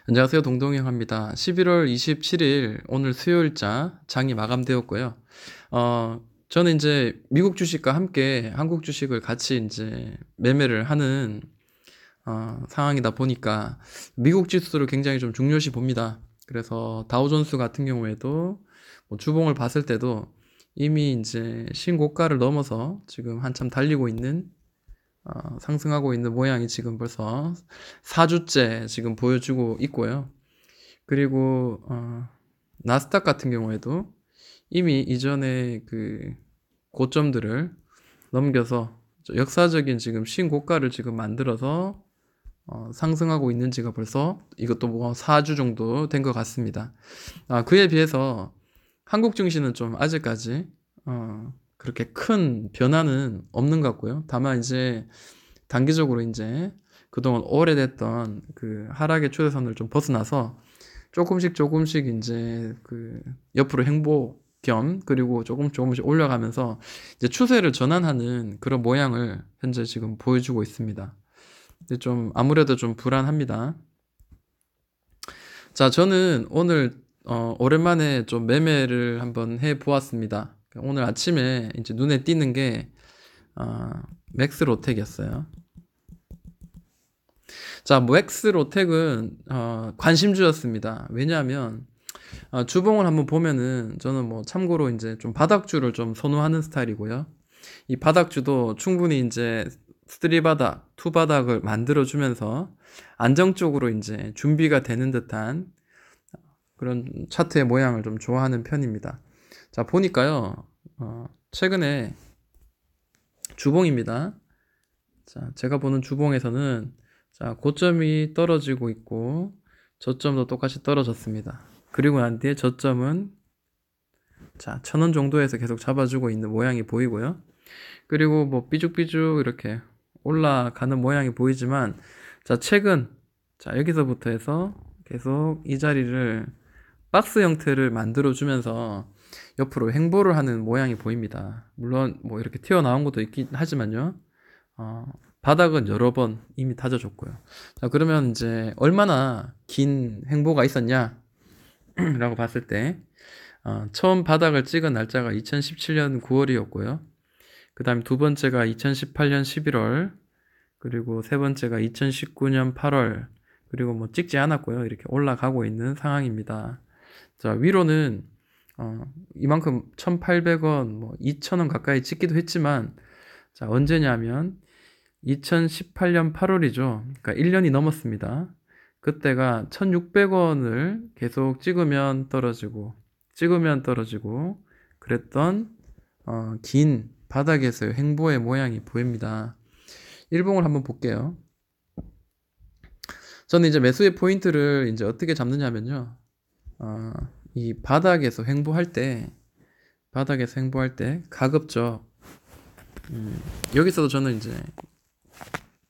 안녕하세요. 동동형입니다. 11월 27일 오늘 수요일자 장이 마감되었고요. 저는 이제 미국 주식과 함께 한국 주식을 같이 이제 매매를 하는 상황이다 보니까 미국 지수를 굉장히 좀 중요시 봅니다. 그래서 다우존스 같은 경우에도 뭐 주봉을 봤을 때도 이미 이제 신고가를 넘어서 지금 한참 달리고 있는 상승하고 있는 모양이 지금 벌써 4주째 지금 보여주고 있고요. 그리고 나스닥 같은 경우에도 이미 이전에 그 고점들을 넘겨서 역사적인 지금 신고가를 지금 만들어서 상승하고 있는 지가 벌써 이것도 뭐 4주 정도 된 것 같습니다. 그에 비해서 한국 증시는 좀 아직까지 그렇게 큰 변화는 없는 것 같고요. 다만 이제 단기적으로 이제 그동안 오래됐던 그 하락의 추세선을 좀 벗어나서 조금씩 이제 그 옆으로 행보 겸 그리고 조금씩 올라가면서 이제 추세를 전환하는 그런 모양을 현재 지금 보여주고 있습니다. 근데 좀 아무래도 좀 불안합니다. 자, 저는 오늘 오랜만에 좀 매매를 한번 해 보았습니다. 오늘 아침에 이제 눈에 띄는 게 맥스 로텍이었어요. 자, 맥스 로텍은 관심주였습니다. 왜냐하면 주봉을 한번 보면은 저는 뭐 참고로 이제 좀 바닥주를 좀 선호하는 스타일이고요. 이 바닥주도 충분히 이제 쓰리 바닥, 투 바닥을 만들어주면서 안정적으로 이제 준비가 되는 듯한 그런 차트의 모양을 좀 좋아하는 편입니다. 자, 보니까요, 최근에 주봉입니다. 자, 제가 보는 주봉에서는 자, 고점이 떨어지고 있고 저점도 똑같이 떨어졌습니다. 그리고 난 뒤에 저점은 자, 1000원 정도에서 계속 잡아주고 있는 모양이 보이고요. 그리고 뭐 삐죽삐죽 이렇게 올라가는 모양이 보이지만 자, 최근 자, 여기서부터 해서 계속 이 자리를 박스 형태를 만들어 주면서 옆으로 행보를 하는 모양이 보입니다. 물론 뭐 이렇게 튀어나온 것도 있긴 하지만요. 바닥은 여러 번 이미 다져줬고요. 자, 그러면 이제 얼마나 긴 행보가 있었냐 라고 봤을 때 처음 바닥을 찍은 날짜가 2017년 9월이었고요. 그 다음에 두 번째가 2018년 11월, 그리고 세 번째가 2019년 8월, 그리고 뭐 찍지 않았고요. 이렇게 올라가고 있는 상황입니다. 자, 위로는 이만큼 1,800원, 뭐 2,000원 가까이 찍기도 했지만 자, 언제냐면 2018년 8월이죠. 그러니까 1년이 넘었습니다. 그때가 1,600원을 계속 찍으면 떨어지고 그랬던 긴 바닥에서의 행보의 모양이 보입니다. 일봉을 한번 볼게요. 저는 이제 매수의 포인트를 이제 어떻게 잡느냐면요. 이 바닥에서 행보할 때 가급적 여기서도 저는 이제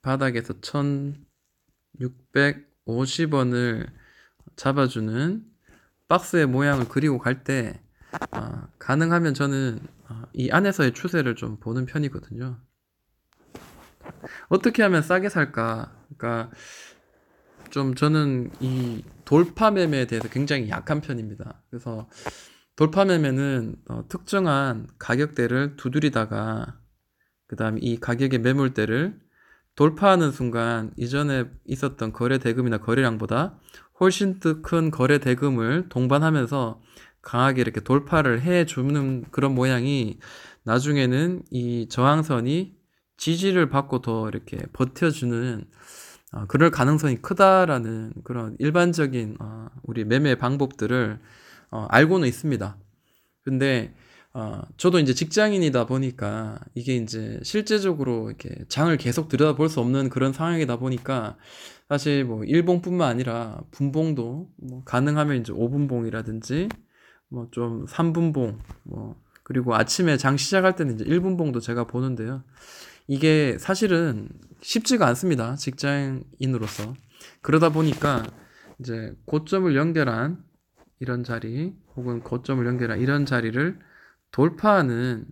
바닥에서 1,650원을 잡아주는 박스의 모양을 그리고 갈 때 가능하면 저는 이 안에서의 추세를 좀 보는 편이거든요. 어떻게 하면 싸게 살까? 그러니까 좀 저는 이 돌파 매매에 대해서 굉장히 약한 편입니다. 그래서 돌파 매매는 특정한 가격대를 두드리다가 그 다음에 이 가격의 매물대를 돌파하는 순간 이전에 있었던 거래 대금이나 거래량보다 훨씬 더 큰 거래 대금을 동반하면서 강하게 이렇게 돌파를 해주는 그런 모양이 나중에는 이 저항선이 지지를 받고 더 이렇게 버텨주는 그럴 가능성이 크다라는 그런 일반적인 우리 매매 방법들을 알고는 있습니다. 근데 저도 이제 직장인이다 보니까 이게 이제 실제적으로 이렇게 장을 계속 들여다볼 수 없는 그런 상황이다 보니까 사실 뭐 일봉뿐만 아니라 분봉도 뭐 가능하면 이제 5분봉이라든지 뭐 좀 3분봉 뭐 그리고 아침에 장 시작할 때는 이제 1분봉도 제가 보는데요. 이게 사실은 쉽지가 않습니다. 직장인으로서. 그러다 보니까 이제 고점을 연결한 이런 자리 혹은 고점을 연결한 이런 자리를 돌파하는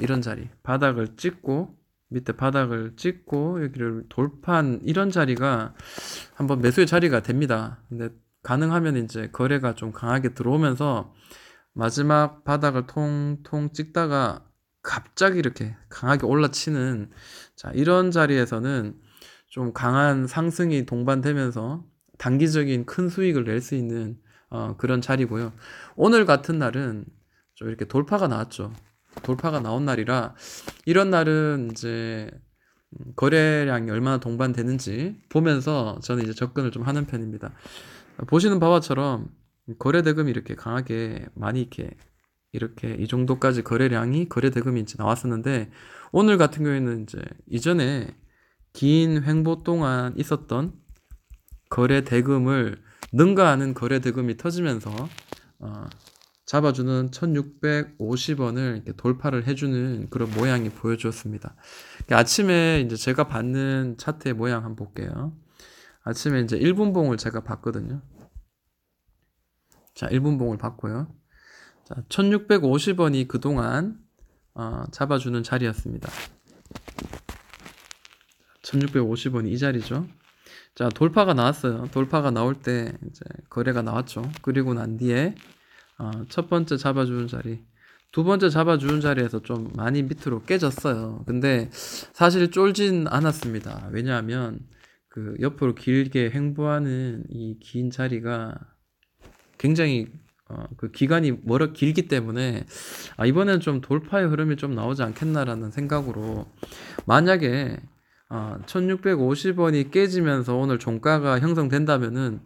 이런 자리 바닥을 찍고 밑에 바닥을 찍고 여기를 돌파한 이런 자리가 한번 매수의 자리가 됩니다. 근데 가능하면 이제 거래가 좀 강하게 들어오면서 마지막 바닥을 통통 찍다가 갑자기 이렇게 강하게 올라치는, 자, 이런 자리에서는 좀 강한 상승이 동반되면서 단기적인 큰 수익을 낼 수 있는 그런 자리고요. 오늘 같은 날은 좀 이렇게 돌파가 나왔죠. 돌파가 나온 날이라 이런 날은 이제 거래량이 얼마나 동반되는지 보면서 저는 이제 접근을 좀 하는 편입니다. 보시는 바와처럼 거래 대금이 이렇게 강하게 많이 이렇게 이 정도까지 거래 대금이 이제 나왔었는데, 오늘 같은 경우에는 이제 이전에 긴 횡보 동안 있었던 거래 대금을 능가하는 거래 대금이 터지면서 잡아주는 1650원을 이렇게 돌파를 해주는 그런 모양이 보여주었습니다. 아침에 이제 제가 받는 차트의 모양 한번 볼게요. 아침에 이제 1분봉을 제가 봤거든요. 자, 1분봉을 봤고요. 자, 1650원이 그동안 잡아주는 자리였습니다. 1650원이 이 자리죠. 자, 돌파가 나왔어요. 돌파가 나올 때 이제 거래가 나왔죠. 그리고 난 뒤에 첫 번째 잡아주는 자리, 두 번째 잡아주는 자리에서 좀 많이 밑으로 깨졌어요. 근데 사실 쫄진 않았습니다. 왜냐하면 그 옆으로 길게 횡보하는 이 긴 자리가 굉장히 그 기간이 길기 때문에 이번엔 좀 돌파의 흐름이 좀 나오지 않겠나라는 생각으로, 만약에 1650원이 깨지면서 오늘 종가가 형성된다면은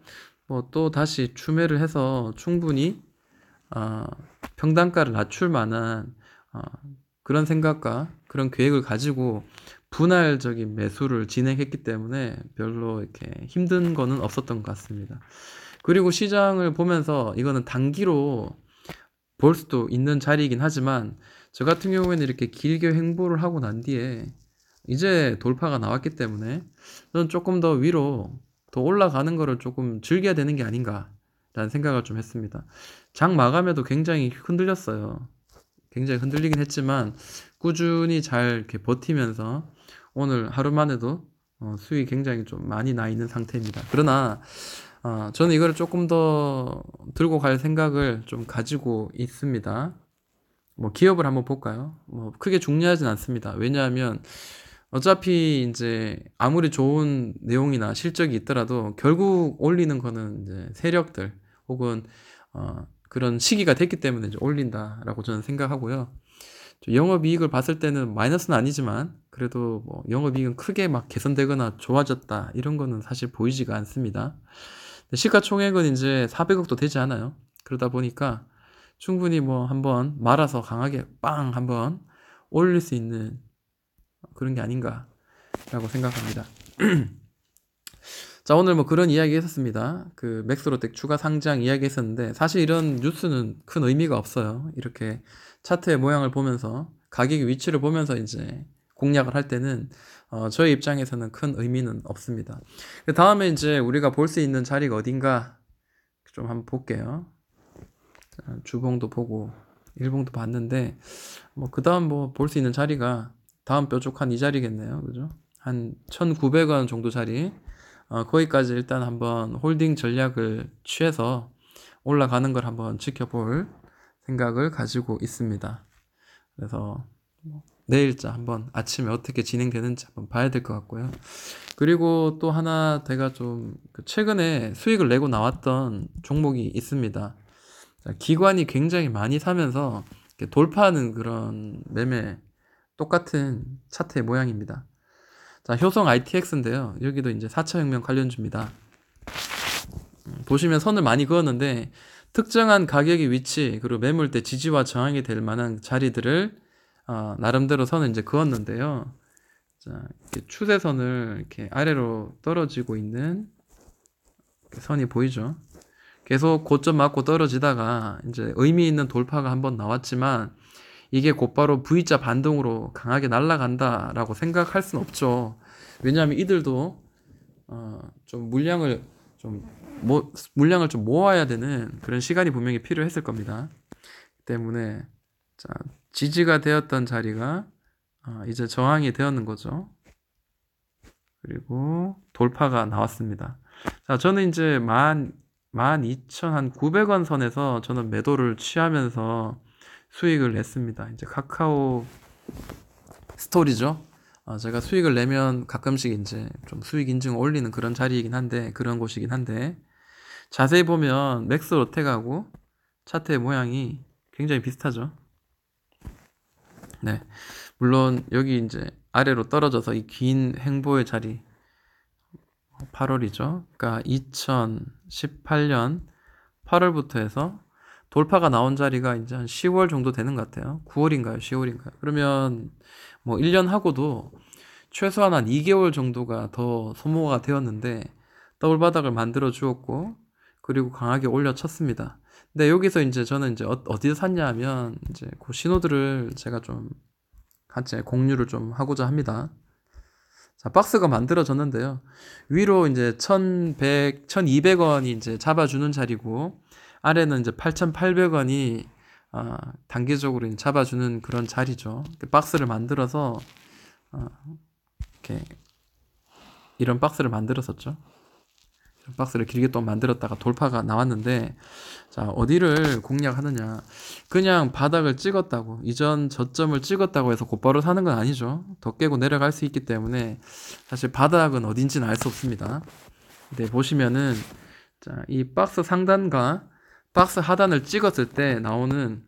뭐 또 다시 추매를 해서 충분히 평단가를 낮출 만한 그런 생각과 그런 계획을 가지고 분할적인 매수를 진행했기 때문에 별로 이렇게 힘든 거는 없었던 것 같습니다. 그리고 시장을 보면서 이거는 단기로 볼 수도 있는 자리이긴 하지만, 저 같은 경우에는 이렇게 길게 횡보를 하고 난 뒤에 이제 돌파가 나왔기 때문에 저는 조금 더 위로 더 올라가는 거를 조금 즐겨야 되는 게 아닌가 라는 생각을 좀 했습니다. 장 마감에도 굉장히 흔들렸어요. 굉장히 흔들리긴 했지만 꾸준히 잘 이렇게 버티면서 오늘 하루 만에도 수익이 굉장히 좀 많이 나 있는 상태입니다. 그러나 저는 이거를 조금 더 들고 갈 생각을 좀 가지고 있습니다. 뭐 기업을 한번 볼까요? 뭐 크게 중요하진 않습니다. 왜냐하면 어차피 이제 아무리 좋은 내용이나 실적이 있더라도 결국 올리는 거는 이제 세력들 혹은 그런 시기가 됐기 때문에 이제 올린다라고 저는 생각하고요. 영업이익을 봤을 때는 마이너스는 아니지만 그래도 뭐 영업이익은 크게 막 개선되거나 좋아졌다 이런 거는 사실 보이지가 않습니다. 시가총액은 이제 400억도 되지 않아요. 그러다 보니까 충분히 뭐 한번 말아서 강하게 빵 한번 올릴 수 있는 그런 게 아닌가라고 생각합니다. 자, 오늘 뭐 그런 이야기 했었습니다. 그 맥스로텍 추가 상장 이야기 했었는데, 사실 이런 뉴스는 큰 의미가 없어요. 이렇게 차트의 모양을 보면서 가격의 위치를 보면서 이제 공략을 할 때는 저희 입장에서는 큰 의미는 없습니다. 그 다음에 이제 우리가 볼 수 있는 자리가 어딘가 좀 한번 볼게요. 자, 주봉도 보고 일봉도 봤는데 뭐 그 다음 뭐 볼 수 있는 자리가 다음 뾰족한 이 자리겠네요. 그죠? 한 1900원 정도 자리, 거기까지 일단 한번 홀딩 전략을 취해서 올라가는 걸 한번 지켜볼 생각을 가지고 있습니다. 그래서 내일자 한번 아침에 어떻게 진행되는지 한번 봐야 될 것 같고요. 그리고 또 하나 제가 좀 최근에 수익을 내고 나왔던 종목이 있습니다. 기관이 굉장히 많이 사면서 돌파하는 그런 매매, 똑같은 차트의 모양입니다. 자, 효성 ITX인데요. 여기도 이제 4차 혁명 관련주입니다. 보시면 선을 많이 그었는데 특정한 가격의 위치 그리고 매물대 지지와 저항이 될 만한 자리들을 나름대로 선을 이제 그었는데요. 자, 이렇게 추세선을 이렇게 아래로 떨어지고 있는 선이 보이죠? 계속 고점 맞고 떨어지다가 이제 의미 있는 돌파가 한번 나왔지만 이게 곧바로 V자 반동으로 강하게 날아간다라고 생각할 수는 없죠. 왜냐하면 이들도 좀 물량을 좀 모아야 되는 그런 시간이 분명히 필요했을 겁니다. 때문에 자, 지지가 되었던 자리가 이제 저항이 되었는 거죠. 그리고 돌파가 나왔습니다. 자, 저는 이제 12,900원 선에서 저는 매도를 취하면서 수익을 냈습니다. 이제 카카오 스토리죠. 제가 수익을 내면 가끔씩 이제 좀 수익 인증 올리는 그런 자리이긴 한데, 그런 곳이긴 한데, 자세히 보면 맥스 로텍하고 차트의 모양이 굉장히 비슷하죠. 네. 물론 여기 이제 아래로 떨어져서 이 긴 횡보의 자리 8월이죠. 그러니까 2018년 8월부터 해서 돌파가 나온 자리가 이제 한 10월 정도 되는 것 같아요. 9월인가요? 10월인가요? 그러면 뭐 1년 하고도 최소한 한 2개월 정도가 더 소모가 되었는데 더블 바닥을 만들어 주었고 그리고 강하게 올려쳤습니다. 근데 여기서 이제 저는 이제 어디서 샀냐 하면 이제 그 신호들을 제가 좀 같이 공유를 좀 하고자 합니다. 자, 박스가 만들어졌는데요. 위로 이제 1,100, 1,200원이 이제 잡아주는 자리고, 아래는 이제 8,800원이 단기적으로 잡아주는 그런 자리죠. 박스를 만들어서 이렇게 이런 박스를 만들었었죠. 박스를 길게 또 만들었다가 돌파가 나왔는데, 자, 어디를 공략하느냐. 그냥 바닥을 찍었다고, 이전 저점을 찍었다고 해서 곧바로 사는 건 아니죠. 더 깨고 내려갈 수 있기 때문에 사실 바닥은 어딘지는 알 수 없습니다. 근데 보시면은, 자, 이 박스 상단과 박스 하단을 찍었을 때 나오는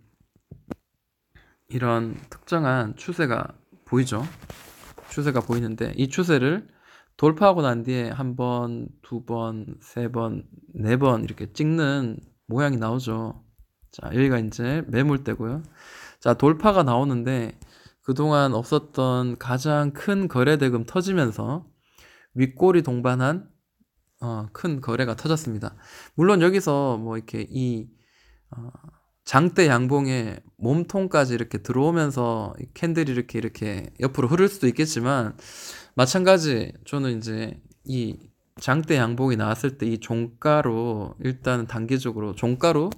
이런 특정한 추세가 보이죠. 추세가 보이는데, 이 추세를 돌파하고 난 뒤에 한 번, 두 번, 세 번, 네 번 이렇게 찍는 모양이 나오죠. 자, 여기가 이제 매물대고요. 자, 돌파가 나오는데 그동안 없었던 가장 큰 거래대금 터지면서 윗골이 동반한 큰 거래가 터졌습니다. 물론 여기서 뭐 이렇게 이 장대 양봉에 몸통까지 이렇게 들어오면서 캔들이 이렇게 옆으로 흐를 수도 있겠지만, 마찬가지 저는 이제 이 장대 양봉이 나왔을 때 이 종가로 일단 단기적으로 종가로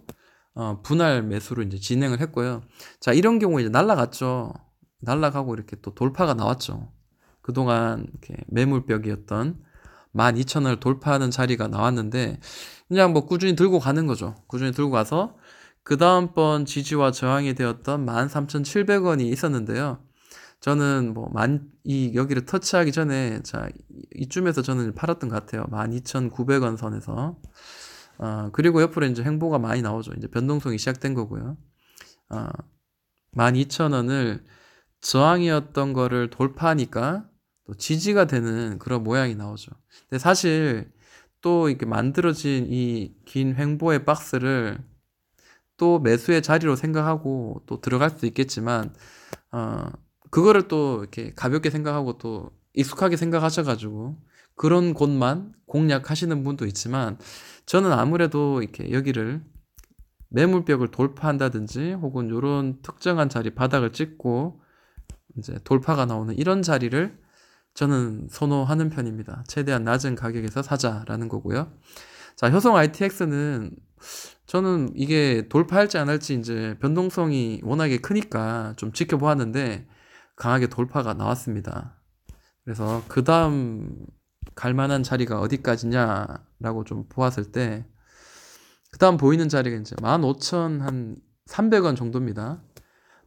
분할 매수를 이제 진행을 했고요. 자, 이런 경우에 이제 날라갔죠. 날라가고 이렇게 또 돌파가 나왔죠. 그동안 이렇게 매물벽이었던 12,000원을 돌파하는 자리가 나왔는데, 그냥 뭐 꾸준히 들고 가는 거죠. 꾸준히 들고 가서 그 다음번 지지와 저항이 되었던 13,700원이 있었는데요. 저는 뭐 여기를 터치하기 전에, 자, 이쯤에서 저는 팔았던 것 같아요. 12,900원 선에서. 그리고 옆으로 이제 횡보가 많이 나오죠. 이제 변동성이 시작된 거고요. 12,000원을 저항이었던 거를 돌파하니까 또 지지가 되는 그런 모양이 나오죠. 근데 사실 또 이렇게 만들어진 이 긴 횡보의 박스를 또 매수의 자리로 생각하고 또 들어갈 수도 있겠지만, 그거를 또 이렇게 가볍게 생각하고 또 익숙하게 생각하셔가지고 그런 곳만 공략하시는 분도 있지만, 저는 아무래도 이렇게 여기를 매물벽을 돌파한다든지 혹은 이런 특정한 자리 바닥을 찍고 이제 돌파가 나오는 이런 자리를 저는 선호하는 편입니다. 최대한 낮은 가격에서 사자라는 거고요. 자, 효성 ITX는 저는 이게 돌파할지 안 할지 이제 변동성이 워낙에 크니까 좀 지켜보았는데 강하게 돌파가 나왔습니다. 그래서 그 다음 갈만한 자리가 어디까지냐라고 좀 보았을 때, 그 다음 보이는 자리가 이제 15,300원 정도입니다.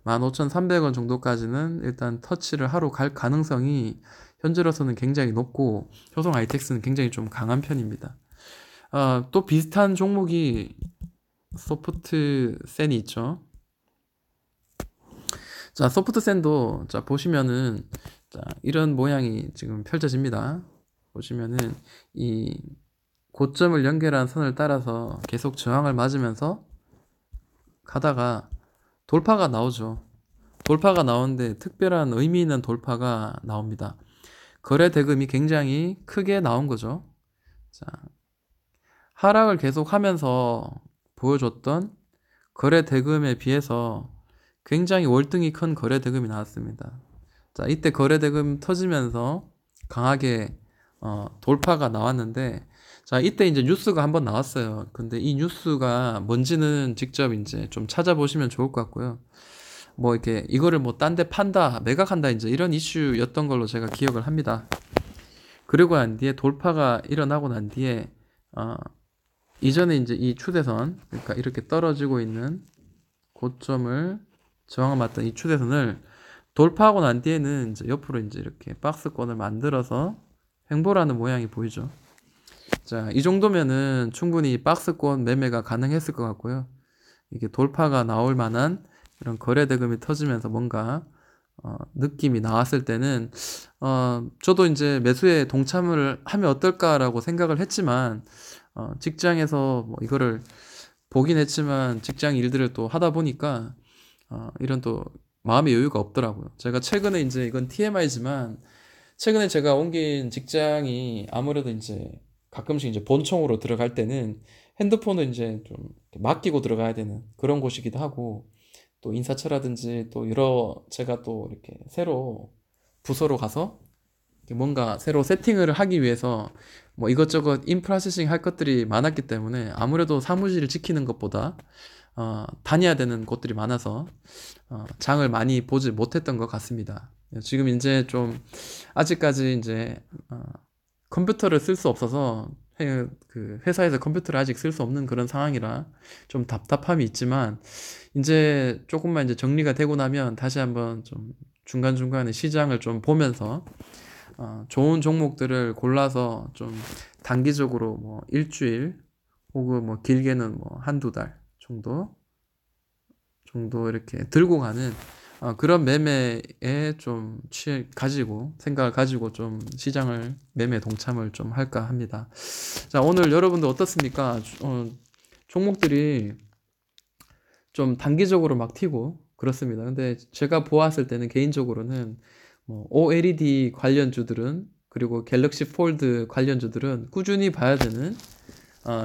15,300원 정도까지는 일단 터치를 하러 갈 가능성이 현재로서는 굉장히 높고, 효성 ITX는 굉장히 좀 강한 편입니다. 또 비슷한 종목이 소프트센이 있죠. 자, 소프트센도 자 보시면은 자 이런 모양이 지금 펼쳐집니다. 보시면은 이 고점을 연결한 선을 따라서 계속 저항을 맞으면서 가다가 돌파가 나오죠. 돌파가 나오는데 특별한 의미 있는 돌파가 나옵니다. 거래 대금이 굉장히 크게 나온 거죠. 자, 하락을 계속 하면서 보여줬던 거래 대금에 비해서 굉장히 월등히 큰 거래 대금이 나왔습니다. 자, 이때 거래 대금 터지면서 강하게 돌파가 나왔는데, 자, 이때 이제 뉴스가 한번 나왔어요. 근데 이 뉴스가 뭔지는 직접 이제 좀 찾아보시면 좋을 것 같고요. 뭐 이렇게 이거를 뭐 딴 데 판다, 매각한다 이제 이런 이슈였던 걸로 제가 기억을 합니다. 그리고 난 뒤에 돌파가 일어나고 난 뒤에 어, 이전에 이제 이 추세선, 그러니까 이렇게 떨어지고 있는 고점을 저항을 맞던 이 추세선을 돌파하고 난 뒤에는 이제 옆으로 이제 이렇게 박스권을 만들어서 횡보라는 모양이 보이죠. 자, 이 정도면은 충분히 박스권 매매가 가능했을 것 같고요. 이게 돌파가 나올 만한 이런 거래 대금이 터지면서 뭔가 느낌이 나왔을 때는 저도 이제 매수에 동참을 하면 어떨까라고 생각을 했지만 직장에서 뭐 이거를 보긴 했지만 직장 일들을 또 하다 보니까 이런 또 마음의 여유가 없더라고요. 제가 최근에 이제 이건 TMI지만 최근에 제가 옮긴 직장이 아무래도 이제 가끔씩 이제 본청으로 들어갈 때는 핸드폰을 이제 좀 맡기고 들어가야 되는 그런 곳이기도 하고 또 인사처라든지 또 여러 제가 또 이렇게 새로 부서로 가서 뭔가 새로 세팅을 하기 위해서 뭐 이것저것 인프라세싱 할 것들이 많았기 때문에 아무래도 사무실을 지키는 것보다 다녀야 되는 곳들이 많아서 장을 많이 보지 못했던 것 같습니다. 지금 이제 좀 아직까지 이제 컴퓨터를 쓸 수 없어서 그 회사에서 컴퓨터를 아직 쓸 수 없는 그런 상황이라 좀 답답함이 있지만 이제 조금만 이제 정리가 되고 나면 다시 한번 좀 중간중간에 시장을 좀 보면서 좋은 종목들을 골라서 좀 단기적으로 뭐 일주일 혹은 뭐 길게는 뭐 한두 달 정도 이렇게 들고 가는 그런 매매에 좀 가지고 생각을 가지고 좀 시장을 매매 동참을 좀 할까 합니다. 자, 오늘 여러분들 어떻습니까? 종목들이 좀 단기적으로 막 튀고 그렇습니다. 근데 제가 보았을 때는 개인적으로는 뭐 OLED 관련주들은 그리고 갤럭시 폴드 관련주들은 꾸준히 봐야 되는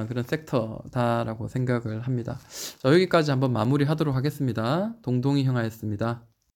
그런 섹터다라고 생각을 합니다. 자, 여기까지 한번 마무리하도록 하겠습니다. 동동이 형아였습니다.